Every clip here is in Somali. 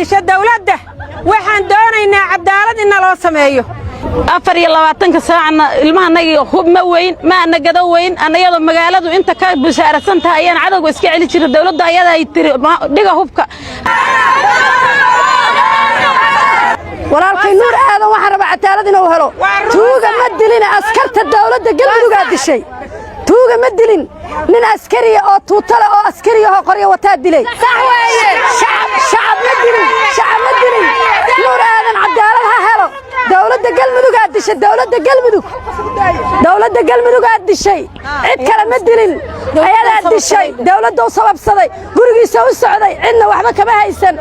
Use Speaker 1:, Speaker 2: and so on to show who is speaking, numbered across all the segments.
Speaker 1: disha dawladda waxaan doonaynaa cadaalad in loo sameeyo
Speaker 2: 24 saacna ilmahanagi hub ma weyn ma anagado weyn anayada magaaladu inta ka bushaarsan tahay ayaan cadawga iska celi jiray dawladda ayada ay tiri dhiga hubka
Speaker 3: walaalkay nuur aadan waxaan rabaa cadaalad inuu helo tuuga ma dilin askarta dawladda galmudug dishay tuuga ma dilin nin askari oo tuutale oo askari oo qoryo wata dilay sax weeye shacab ma dilin nuur aadan cadaalad ha helo dawladda galmudug dishay dawladda galmudug dishay cid kale ma dilin ayada dishay dawladda sababsaday gurigiisa u socday cidna waxba kama haysan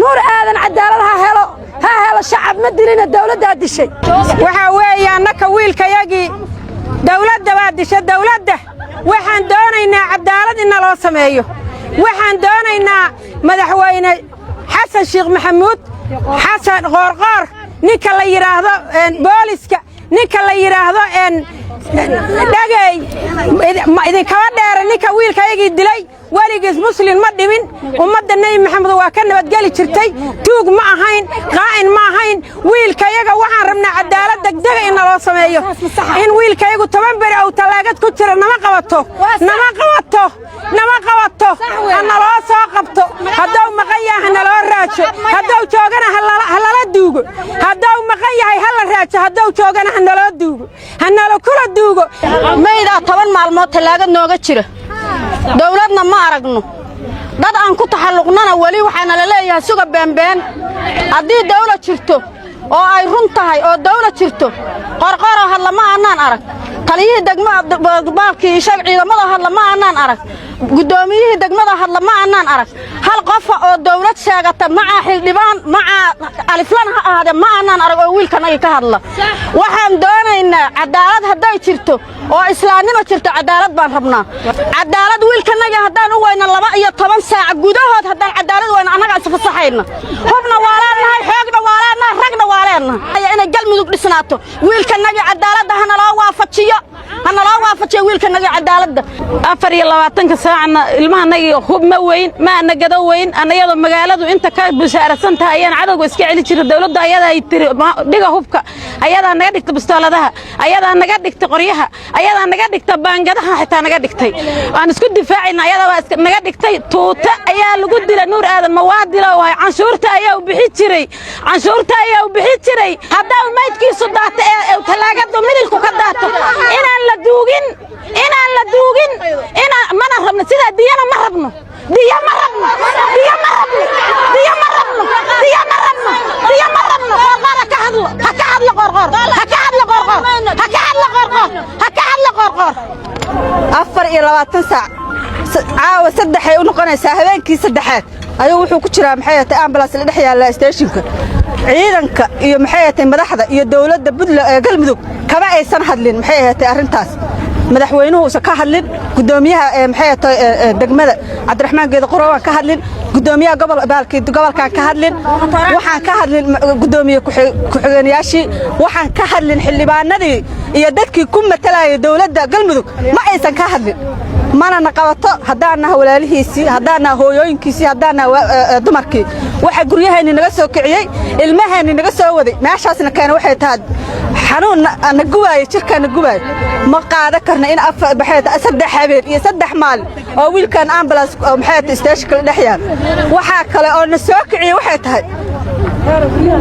Speaker 3: nuur aadan cadaalad ha helo shacab ma dilin dawladda dishay
Speaker 1: waxa weeye annaka wiilkayagii dawladda baa dishay dawladda waxaan doonaynaa cadaalad in loo sameeyo waxaan doonaynaa madaxweyne xasan sheekh maxamuud xasan qoorqoor ninka la yiraahdo booliska ninka la yiraahdo dhagay idin kaba dheer ninka wiilkayagii dilay waligiis muslim ma dhimin ummadda nabi maxamed waa ka nabadgeli jirtay tuug ma ahayn qaa'in ma ahayn wiilkayaga waxaan rabnaa cadaalad degdeg in loo sameeyo in wiilkayagu 10 bari oo talaagad ku jira nama qabato ana loo soo qabto hadduu maqan yahay loo raajo hadduu joogana halala duugo hadduu maqan yahay hal raajo hadduu joogana loo duugo hanala kula duugo
Speaker 2: mayda 10 maalmood talaagad nooga jira dawladna ma aragno dad aan ku taxalluqnana wali waxaana la leeyahay suga beenbeen haddii dawlad jirto oo ay run tahay oo dawlad jirto qorqoro hadla ma aanan arag taliyihii degmada baalkii ciidamada hadla ma aanan arag gudoomiyihii degmada hadla ma aanan arag hal qof oo dawlad sheegata maca xildhibaan maca aliflan ha ahaade ma aanan arag oo wiilkanaga ka hadla waxaan doonaynaa cadaalad haday jirto oo islaamnimo jirto cadaalad baan rabnaa cadaalad wiilkanaga hadaan u weyna 12 saac gudahood hadaan cadaalad weyna anaga isfasaxayna hubna walaanahay xoogna walaanahay ragna walaanahay inay galmudug dhisnaato wiilkanaga cadaalad hana loo waafajiyo wiilkanaga cadaalad 24 saacna ilmahanagi hub ma weyn ma anagado weyn anayada magaaladu inta ka bushaarsan tahay ayaan cadawga iska celi jiray dawladda ayada ay tiri dhiga hubka ayada naga dhigtay bistooladaha ayada naga dhigtay qoryaha ayada naga dhigtay baangadaha xitaa naga dhigtay aan isku difaacina ayada waa naga dhigtay tuuta ayaa lagu dilay nuur aadan mawaadilo waa canshuurta ayaa u bixi jiray hadaa maydkiisu daata ee talaagada midilku ka daato inaan la duugin mana rabno sida diyana ma rabno qorqor ka hadlo qorqor
Speaker 3: 24 saac caawa 3 ay u noqonaysaa habeenkii 3aad ayuu wuxuu ku jiraa maxay tahay ambulance la dhex yaala stationka ciidanka iyo maxay tahay madaxda iyo dawladda galmudug kaba aysan hadlin maxay tahay arintaas madaxweynuhu ka hadlin gudoomiyaha maxay tahay degmada Cabdiraxmaan Geed Qorowaan ka hadlin gudoomiyaha gobolka ka hadlin waxaan ka hadlin gudoomiye ku-xigeenyaashii waxaan ka hadlin xildhibaanadii iyo dadkii ku matalaya dawladda galmudug ma aysan ka hadlin mana naqabato hadaana walaalihiisi hadaana hooyooyinkiisi hadaana dumarkii waxa guryaheena naga soo kiciyay ilmaheena naga soo waday meeshaasna keen waxay tahay xanuun ana gubaay jirkana gubaay ma qaada karna in baxayta 3 habeen iyo 3 maal oo wiilkan ambulance maxay station kala dhaxyaan waxa kale oo na soo kiciyay waxay tahay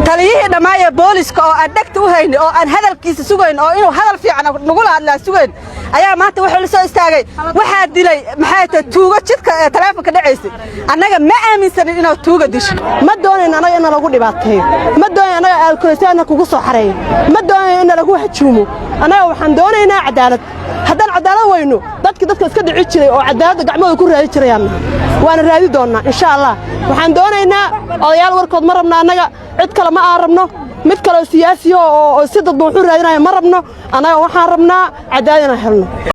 Speaker 3: taliyihii dhamaaya booliska oo aan dhagta u haynin oo aan hadalkiisa sugayn oo inuu hadal fiican nagu la hadlaa sugayn ayaa maanta wuxuu la soo istaagay waxa dilay maxay tahay tuuga jidka telefoonka dhaceysay annaga ma aaminsanin inuu tuuga disho ma doonayna anaga in lagu dhibaateeyo ma doonayna anaga alkoolsaana kugu soo xareeyo ma doonayna in lagu hajuumo anaga waxaan doonaynaa cadaalad haddaan cadaalad weyno dadka iska dhici jiray oo cadaalad gacmooda ku raadi jirayaan waana raadi doonaa insha Allah waxaan doonaynaa odayaal warkood ma rabna anaga cid kale ma aan rabno mid kale siyaasi oo si dad wuxuu raadinayo ma rabno anaga waxaan rabnaa cadaalad inaan helno